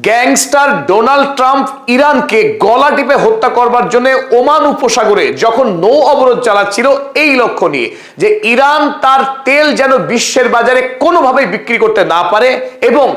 Gangster Donald Trump ইরানকে গলা টিপে হত্যা করবার জন্য ওমান উপসাগরে যখন নৌ অবরোধ চালাচ্ছিল এই লক্ষ্য নিয়ে যে ইরান তার তেল যেন বিশ্বের বাজারে কোনোভাবেই বিক্রি করতে না পারে এবং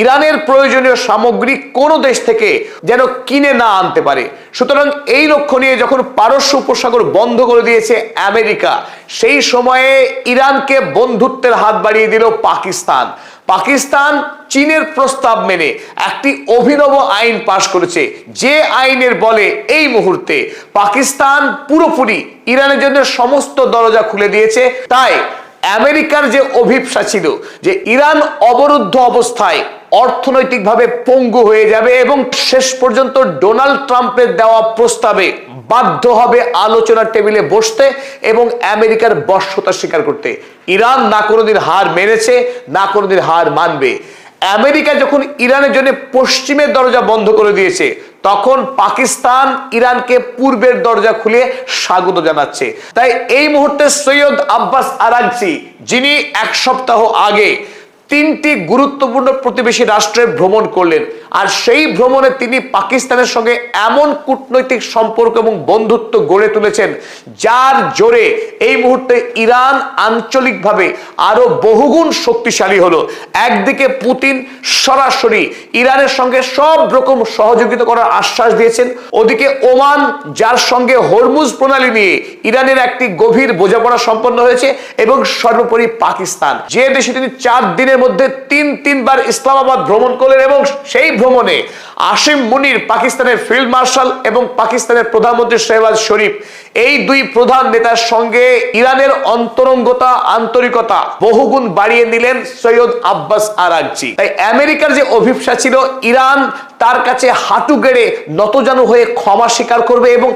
ইরানের প্রয়োজনীয় সামগ্রী কোনো দেশ থেকে যেন কিনে না আনতে পারে। সুতরাং এই লক্ষ্য নিয়ে যখন পারস্য উপসাগর বন্ধ করে দিয়েছে আমেরিকা, সেই সময়ে ইরানকে বন্ধুত্বের হাত বাড়িয়ে দিল পাকিস্তান। পাকিস্তান চীনের প্রস্তাব মেনে একটি অভিনব আইন পাশ করেছে, যে আইনের বলে এই মুহূর্তে পাকিস্তান পুরোপুরি ইরানের জন্য সমস্ত দরজা খুলে দিয়েছে। তাই আমেরিকার যে অভিপ্সা ছিল যে ইরান অবরুদ্ধ অবস্থায় অর্থনৈতিকভাবে পঙ্গু হয়ে যাবে এবং শেষ পর্যন্ত ডোনাল্ড ট্রাম্পের দেওয়া প্রস্তাবে বাধ্য হবে আলোচনার টেবিলে বসতে এবং আমেরিকার বশ্যতা স্বীকার করতে। ইরান না কোনোদিন হার মেনেছে, না কোনোদিন হার মানবে। আমেরিকা যখন ইরানের জন্য পশ্চিমের দরজা বন্ধ করে দিয়েছে, তখন পাকিস্তান ইরানকে পূর্বের দরজা খুলে স্বাগত জানাচ্ছে। তাই এই মুহূর্তে সৈয়দ আব্বাস আরাগচি, যিনি এক সপ্তাহ আগে 3টি গুরুত্বপূর্ণ প্রতিবেশী রাষ্ট্রে ভ্রমণ করলেন, আর সেই ভ্রমণে তিনি পাকিস্তানের সঙ্গে এমন কূটনৈতিক সম্পর্ক এবং বন্ধুত্ব গড়ে তুলেছেন যার জোরে এই মুহূর্তে ইরান আঞ্চলিকভাবে আরো বহুগুণ শক্তিশালী হলো। একদিকে পুতিন সরাসরি ইরানের সঙ্গে সব রকম সহযোগিতা করার আশ্বাস দিয়েছেন, ওদিকে ওমান, যার সঙ্গে হরমুজ প্রণালী নিয়ে ইরানের একটি গভীর বোঝাপড়া সম্পন্ন হয়েছে, এবং সর্বোপরি পাকিস্তান, যে দেশে তিনি 4 দিনের মধ্যে 3বার ইসলামাবাদ ভ্রমণ করলেন এবং সেই ভ্রমণে আসিম মুনির, পাকিস্তানের ফিল্ড মার্শাল, এবং পাকিস্তানের প্রধানমন্ত্রী শেহবাজ শরীফ, এই 2 প্রধান নেতার সঙ্গে ইরানের অন্তরঙ্গতা, আন্তরিকতা বহুগুণ বাড়িয়ে নিলেন সৈয়দ আব্বাস আরাগচি। তাই আমেরিকার যে অভিপ্সা ছিল ইরান তার কাছে হাঁটু গেড়ে নতজানু হয়ে ক্ষমা স্বীকার করবে এবং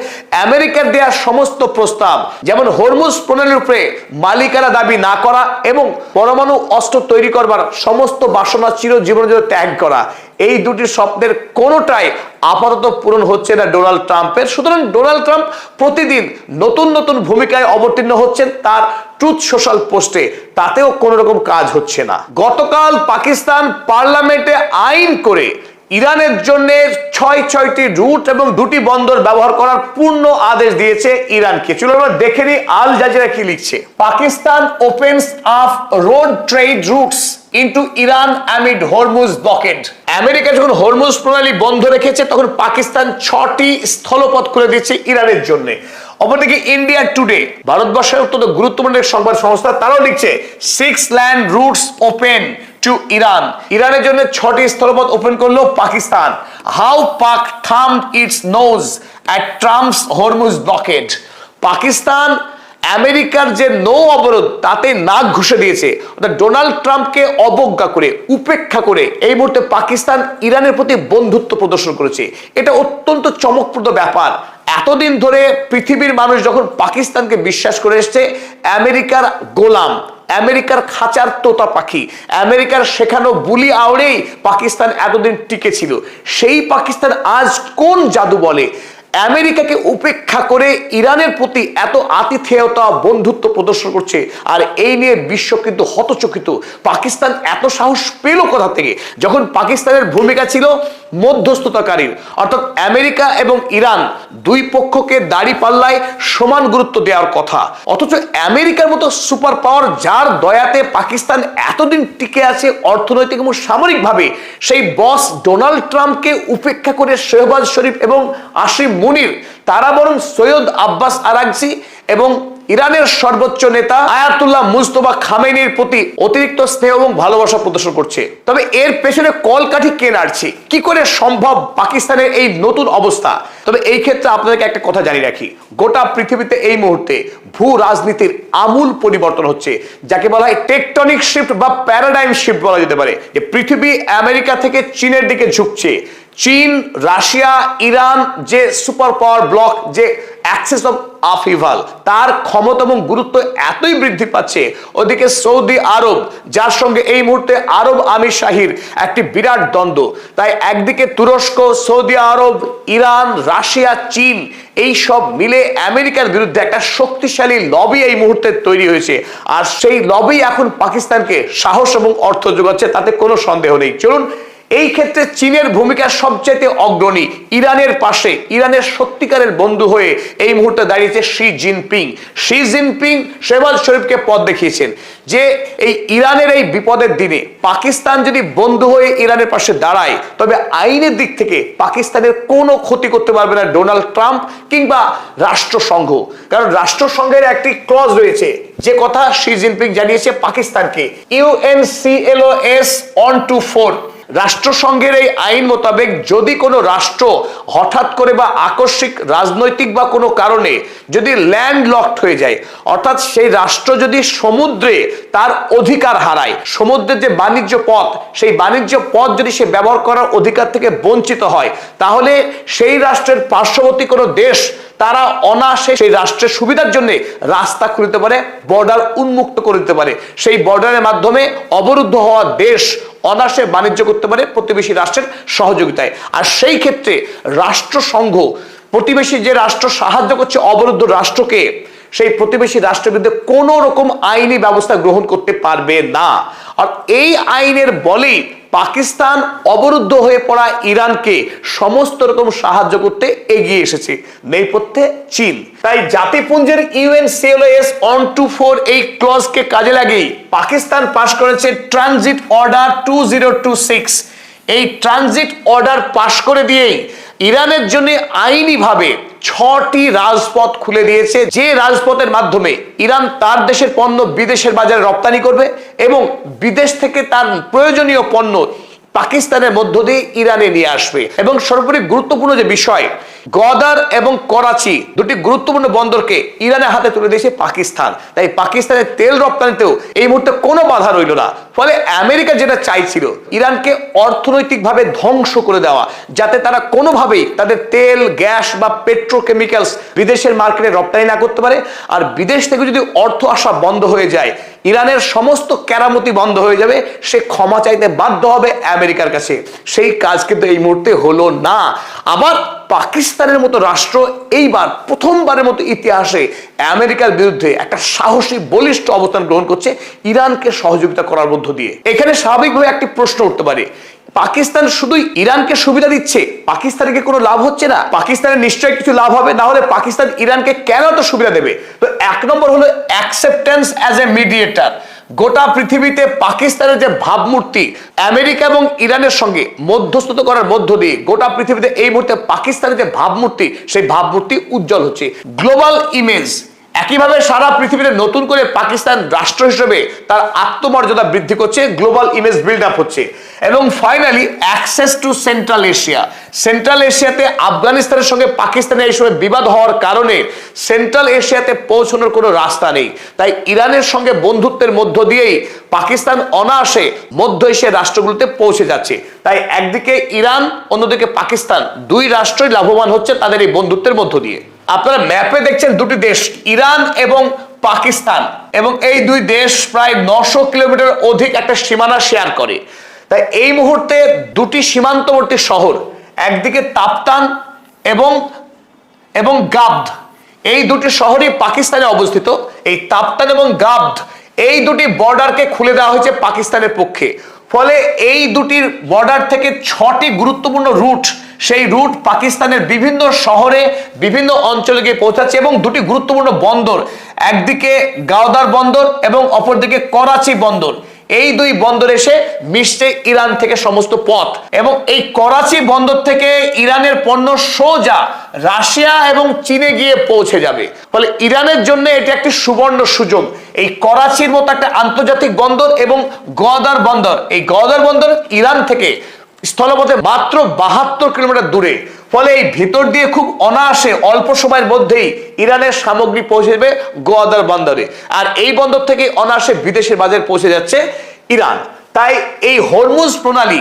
আমেরিকার দেয়া সমস্ত প্রস্তাব, যেমন হরমুজ প্রণালীর উপরে মালিকানা দাবি না করা এবং পরমাণু অস্ত্র তৈরি করবার সমস্ত বাসনা চিরজীবনের জন্য ত্যাগ করা, এই 2টি স্বপ্নের কোনোটাই আপাতত পূরণ হচ্ছে না ডোনাল্ড ট্রাম্পের। সুতরাং ডোনাল্ড ট্রাম্প প্রতিদিন নতুন নতুন ভূমিকায় অবতীর্ণ হচ্ছেন তার ট্রুথ সোশ্যাল পোস্টে, তাতেও কোনো রকম কাজ হচ্ছে না। গতকাল পাকিস্তান পার্লামেন্টে আইন করে ইরানের জন্য 6টি রুট এবং 2টি বন্দর ব্যবহার করার পূর্ণ আদেশ দিয়েছে ইরানকে। চলো আমরা দেখে নিই আল জাজিরা কি লিখছে। Pakistan opens up road trade roots into Iran amid Hormuz blocked. America যখন হরমুজ প্রণালী বন্ধ রেখেছে, তখন পাকিস্তান 6টি স্থলপথ খুলে দিচ্ছে ইরানের জন্য। অপরদিকে ইন্ডিয়া টুডে, ভারতবর্ষের অত্যন্ত গুরুত্বপূর্ণ সংবাদ সংস্থা, তারাও লিখছে 6 land routes open to Iran. ইরানের জন্য 6টি স্থলপথ ওপেন করলো Pakistan. How Pak thumbed its nose at Trump's Hormuz blockade. Pakistan আমেরিকার যে নৌ অবরোধ তাতে নাক ঘুষে দিয়েছে, অর্থাৎ ডোনাল্ড ট্রাম্পকে অবজ্ঞা করে, উপেক্ষা করে এই মুহূর্তে পাকিস্তান ইরানের প্রতি বন্ধুত্ব প্রদর্শন করেছে। এটা অত্যন্ত চমকপ্রদ ব্যাপার। এতদিন ধরে পৃথিবীর মানুষ যখন পাকিস্তানকে বিশ্বাস করে এসছে আমেরিকার গোলাম, আমেরিকার খাঁচার তোতা পাখি, আমেরিকার শেখানো বুলি আওড়েই পাকিস্তান এতদিন টিকে ছিল, সেই পাকিস্তান আজ কোন জাদু বলে আমেরিকাকে উপেক্ষা করে ইরানের প্রতি এত আতিথেয়তা, বন্ধুত্ব প্রদর্শন করছে? আর এই নিয়ে বিশ্ব কিন্তু হতচকিত। পাকিস্তান এত সাহস পেল কোথা থেকে, যখন পাকিস্তানের ভূমিকা ছিল মধ্যস্থতাকারীর? অর্থাৎ আমেরিকা এবং ইরান 2 পক্ষকে দাড়ি পাল্লায় সমান গুরুত্ব দেওয়ার কথা, অথচ আমেরিকার মতো সুপার পাওয়ার, যার দয়াতে পাকিস্তান এতদিন টিকে আছে অর্থনৈতিক এবং সামরিকভাবে, সেই বস ডোনাল্ড ট্রাম্পকে উপেক্ষা করে শেহবাজ শরীফ এবং আসিম মুনির, তারা বরং সৈয়দ আব্বাস আরাগচি এবং ইরানের সর্বোচ্চ নেতা আয়াতুল্লাহ মুজতবা খামেনির প্রতি অতিরিক্ত স্নেহ এবং ভালোবাসা প্রদর্শন করছে। তবে এর পেছনে কলকাঠি কে নাড়ছে? কি করে সম্ভব পাকিস্তানের এই নতুন অবস্থা? তবে এই ক্ষেত্রে আপনাদেরকে একটা কথা জানিয়ে রাখি, গোটা পৃথিবীতে এই মুহূর্তে ভূ রাজনীতির আমূল পরিবর্তন হচ্ছে, যাকে বলা হয় টেকটনিক শিফট বা প্যারাডাইম শিফট বলা যেতে পারে। যে পৃথিবী আমেরিকা থেকে চীনের দিকে ঝুঁকছে। চীন, রাশিয়া, ইরান যে সুপার পাওয়ার ব্লক, যে অ্যাক্সেস অফ আফিভাল, তার ক্ষমতা এবং গুরুত্ব এতই বৃদ্ধি পাচ্ছে। ওদিকে সৌদি আরব, যার সঙ্গে এই মুহূর্তে আরব আমির শাহীর একটি বিরাট দ্বন্দ্ব। তাই একদিকে তুরস্ক, সৌদি আরব, ইরান, রাশিয়া, চীন, এই সব মিলে আমেরিকার বিরুদ্ধে একটা শক্তিশালী লবি এই মুহূর্তে তৈরি হয়েছে। আর সেই লবি এখন পাকিস্তানকে সাহস এবং অর্থ যোগাচ্ছে, তাতে কোনো সন্দেহ নেই। চলুন এই ক্ষেত্রে চীনের ভূমিকা সবচেয়ে অগ্রণী। ইরানের পাশে, ইরানের সত্যিকারের বন্ধু হয়ে এই মুহূর্তে দাঁড়িয়েছে Xi Jinping. Xi Jinping Shehbaz শরীফকে পথ দেখিয়েছেন যে এই ইরানের এই বিপদের দিনে পাকিস্তান যদি বন্ধু হয়ে ইরানের পাশে দাঁড়ায়, তবে আইনের দিক থেকে পাকিস্তানের কোনো ক্ষতি করতে পারবে না ডোনাল্ড ট্রাম্প কিংবা রাষ্ট্রসংঘ। কারণ রাষ্ট্রসংঘের একটি ক্লজ রয়েছে, যে কথা শি জিনপিং জানিয়েছে পাকিস্তানকে, UNCLOS 124। রাষ্ট্রসংঘের এই আইন মোতাবেক যদি কোনো রাষ্ট্র হঠাৎ করে বা আকস্মিক রাজনৈতিক বা কোনো কারণে যদি ল্যান্ড লকড হয়ে যায়, অর্থাৎ সেই রাষ্ট্র যদি সমুদ্রে তার অধিকার হারায়, সমুদ্রের যে বাণিজ্য পথ, সেই বাণিজ্য পথ যদি সে ব্যবহার করার অধিকার থেকে বঞ্চিত হয়, তাহলে সেই রাষ্ট্রের পার্শ্ববর্তী কোনো দেশ তারা অনায়াসে সেই রাষ্ট্রের সুবিধার জন্য রাস্তা খুলতে পারে, বর্ডার উন্মুক্ত করে দিতে পারে। সেই বর্ডারের মাধ্যমে অবরুদ্ধ হওয়া দেশ অনায়াসে বাণিজ্য করতে পারে প্রতিবেশী রাষ্ট্রের সহযোগিতায়। আর সেই ক্ষেত্রে রাষ্ট্রসংঘ প্রতিবেশী যে রাষ্ট্র সাহায্য করছে অবরুদ্ধ রাষ্ট্রকে, সেই প্রতিবেশী রাষ্ট্রের বিরুদ্ধে কোনো রকম আইনি ব্যবস্থা গ্রহণ করতে পারবে না। আর এই আইনের বলেই পাকিস্তান অবরুদ্ধ হয়ে পড়া ইরানকে সমস্ত রকম সাহায্য করতে এগিয়ে এসেছে, নেপথ্যে চীন। তাই জাতিপুঞ্জের UNCLOS 124 এই ক্লজকে কাজে লাগিয়ে পাকিস্তান পাশ করেছে ট্রানজিট অর্ডার 2026। এই ট্রানজিট অর্ডার পাশ করে দিয়েই ইরানের জন্য আইনিভাবে 6টি রাজপথ খুলে দিয়েছে, যে রাজপথের মাধ্যমে ইরান তার দেশের পণ্য বিদেশের বাজারে রপ্তানি করবে এবং বিদেশ থেকে তার প্রয়োজনীয় পণ্য পাকিস্তানের মধ্য দিয়ে ইরানে নিয়ে আসবে। এবং সর্বোপরি গুরুত্বপূর্ণ যে বিষয়, গদার এবং করাচি দুটি গুরুত্বপূর্ণ বন্দরকে ইরানের হাতে তুলে দিয়েছে পাকিস্তান। তাই পাকিস্তানের তেল রপ্তানিতেও এই মুহূর্তে কোনো বাধা রইল না। ফলে আমেরিকা যেটা চাইছিল ইরানকে অর্থনৈতিকভাবে ধ্বংস করে দেওয়া, যাতে তারা কোনোভাবেই তাদের তেল, গ্যাস বা পেট্রোকেমিক্যালস বিদেশের মার্কেটে রপ্তানি না করতে পারে, আর বিদেশ থেকে যদি অর্থ আসা বন্ধ হয়ে যায়, ইরানের সমস্ত কেরামতি বন্ধ হয়ে যাবে, সে ক্ষমা চাইতে বাধ্য হবে আমেরিকার কাছে। সেই কাজ কিন্তু এই মুহূর্তে হলো না। আবার পাকিস্তানের মতো রাষ্ট্র এইবার প্রথমবারের মতো ইতিহাসে আমেরিকার বিরুদ্ধে একটা সাহসী বলিষ্ঠ অবস্থান গ্রহণ করছে ইরানকে সহযোগিতা করার মধ্য দিয়ে। এখানে স্বাভাবিকভাবে একটি প্রশ্ন উঠতে পারে, পাকিস্তান শুধুই ইরানকে সুবিধা দিচ্ছে, পাকিস্তানের কি কোনো লাভ হচ্ছে না? পাকিস্তানের নিশ্চয়ই কিছু লাভ হবে, না হলে পাকিস্তান ইরানকে কেন তো সুবিধা দেবে? তো এক নম্বর হলো অ্যাকসেপ্টেন্স অ্যাজ এ মিডিয়েটর। গোটা পৃথিবীতে পাকিস্তানের যে ভাবমূর্তি আমেরিকা এবং ইরানের সঙ্গে মধ্যস্থতা করার মধ্য দিয়ে গোটা পৃথিবীতে এই মুহূর্তে পাকিস্তানের যে ভাবমূর্তি, সেই ভাবমূর্তি উজ্জ্বল হচ্ছে, গ্লোবাল ইমেজ। একইভাবে সারা পৃথিবীতে নতুন করে পাকিস্তান রাষ্ট্র হিসেবে তার আত্মমর্যাদা বৃদ্ধি করছে, গ্লোবাল ইমেজ বিল্ড আপ হচ্ছে। এবং finally access to central Asia. Central এশিয়াতে আফগানিস্তানের সঙ্গে পাকিস্তানের এই সময় বিবাদ হওয়ার কারণে সেন্ট্রাল এশিয়াতে পৌঁছানোর কোনো রাস্তা নেই। তাই ইরানের সঙ্গে বন্ধুত্বের মধ্য দিয়েই পাকিস্তান অনায়াসে মধ্য এশিয়ার রাষ্ট্রগুলোতে পৌঁছে যাচ্ছে। তাই একদিকে ইরান, অন্যদিকে পাকিস্তান, দুই রাষ্ট্রই লাভবান হচ্ছে তাদের এই বন্ধুত্বের মধ্য দিয়ে। আপনারা ম্যাপে দেখছেন দুটি দেশ, ইরান এবং পাকিস্তান, এবং এই দুই দেশ প্রায় 900 কিলোমিটার অধিক একটা সীমানা শেয়ার করে। তাই এই মুহূর্তে দুটি সীমান্তবর্তী শহর, একদিকে তাপ্তান এবং গাবদ, এই দুটি শহরই পাকিস্তানে অবস্থিত। এই তাপ্তান এবং গাবদ এই দুটি বর্ডারকে খুলে দেওয়া হয়েছে পাকিস্তানের পক্ষে। ফলে এই দুটির বর্ডার থেকে 6টি গুরুত্বপূর্ণ রুট, সেই রুট পাকিস্তানের বিভিন্ন শহরে বিভিন্ন অঞ্চলে গিয়ে পৌঁছাচ্ছে। এবং দুটি গুরুত্বপূর্ণ বন্দর, একদিকে গাওদার বন্দর এবং অপরদিকে করাচি বন্দর, এই দুই বন্দর এসে মিশছে ইরান থেকে সমস্ত পথ। এবং এই করাচি বন্দর থেকে ইরানের পণ্য সোজা রাশিয়া এবং চীনে গিয়ে পৌঁছে যাবে। ফলে ইরানের জন্য এটি একটি সুবর্ণ সুযোগ। এই করাচির মতো একটা আন্তর্জাতিক বন্দর এবং গোয়াদার বন্দর, এই গোয়াদার বন্দর ইরান থেকে স্থলপথে মাত্র 72 কিলোমিটার দূরে। ফলে এই ভিতর দিয়ে খুব অনায়াসে অল্প সময়ের মধ্যেই ইরানের সামগ্রী পৌঁছে যাবে গোয়াদার বন্দরে, আর এই বন্দর থেকে অনায়াসে বিদেশের বাজারে পৌঁছে যাচ্ছে ইরান। তাই এই হরমুজ প্রণালী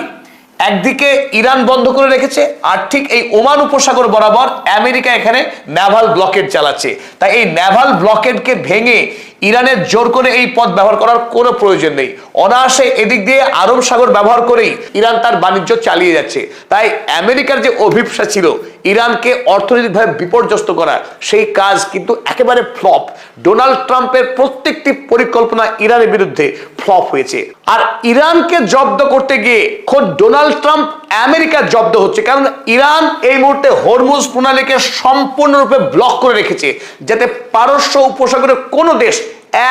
একদিকে ইরান বন্ধ করে রেখেছে, আর ঠিক এই ওমান উপসাগর বরাবর আমেরিকা এখানে নেভাল ব্লকেড চালাচ্ছে। তাই এই নেভাল ব্লকেডকে ভেঙে ইরানের জোর করে এই পথ ব্যবহার করার কোনো প্রয়োজন নেই। অনায়াসে এদিক দিয়ে আরব সাগর ব্যবহার করেই ইরান তার বাণিজ্য চালিয়ে যাচ্ছে। তাই আমেরিকার যে অভিপ্সা ছিল ইরানকে অর্থনৈতিকভাবে বিপর্যস্ত করা, সেই কাজ কিন্তু একেবারে ফ্লপ। ডোনাল্ড ট্রাম্পের প্রত্যেকটি পরিকল্পনা ইরানের বিরুদ্ধে ফ্লপ হয়েছে। আর ইরানকে জব্দ করতে গিয়ে খোদ ডোনাল্ড ট্রাম্প আমেরিকার জব্দ হচ্ছে, কারণ ইরান এই মুহূর্তে হরমুজ প্রণালীকে সম্পূর্ণরূপে ব্লক করে রেখেছে, যাতে পারস্য উপসাগরের কোনো দেশ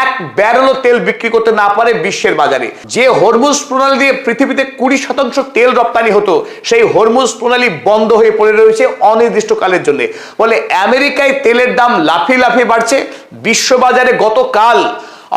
এক ব্যারেলও তেল বিক্রি করতে না পারে বিশ্বের বাজারে। যে হরমুজ প্রণালী দিয়ে পৃথিবীতে 20% তেল রপ্তানি হতো, সেই হরমুজ প্রণালী বন্ধ হয়ে পড়ে রয়েছে অনির্দিষ্টকালের জন্য। ফলে আমেরিকায় তেলের দাম লাফিয়ে লাফিয়ে বাড়ছে। বিশ্ববাজারে গতকাল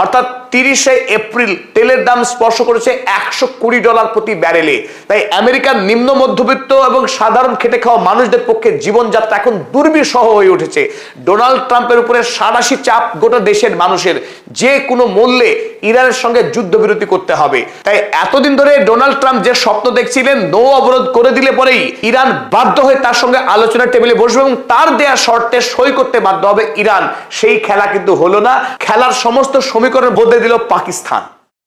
অর্থাৎ 30শে এপ্রিল তেলের দাম স্পর্শ করেছে $120 প্রতি ব্যারেলে। তাই আমেরিকার নিম্ন মধ্যবিত্ত এবং সাধারণ খেটে খাওয়া মানুষদের পক্ষে জীবনযাত্রা এখন দুর্বিষহ হয়ে উঠেছে। ডোনাল্ড ট্রাম্পের উপরে সাঁড়াশি চাপ গোটা দেশের মানুষের, যে কোনো মূল্যে ইরানের সঙ্গে যুদ্ধবিরতি করতে হবে। তাই এতদিন ধরে ডোনাল্ড ট্রাম্প যে স্বপ্ন দেখছিলেন নৌ অবরোধ করে দিলে পরেই ইরান বাধ্য হয়ে তার সঙ্গে আলোচনার টেবিলে বসবে এবং তার দেয়া শর্তে সই করতে বাধ্য হবে ইরান, সেই খেলা কিন্তু হলো না। খেলার সমস্ত সমীকরণ বদলে দিল পাকিস্তান।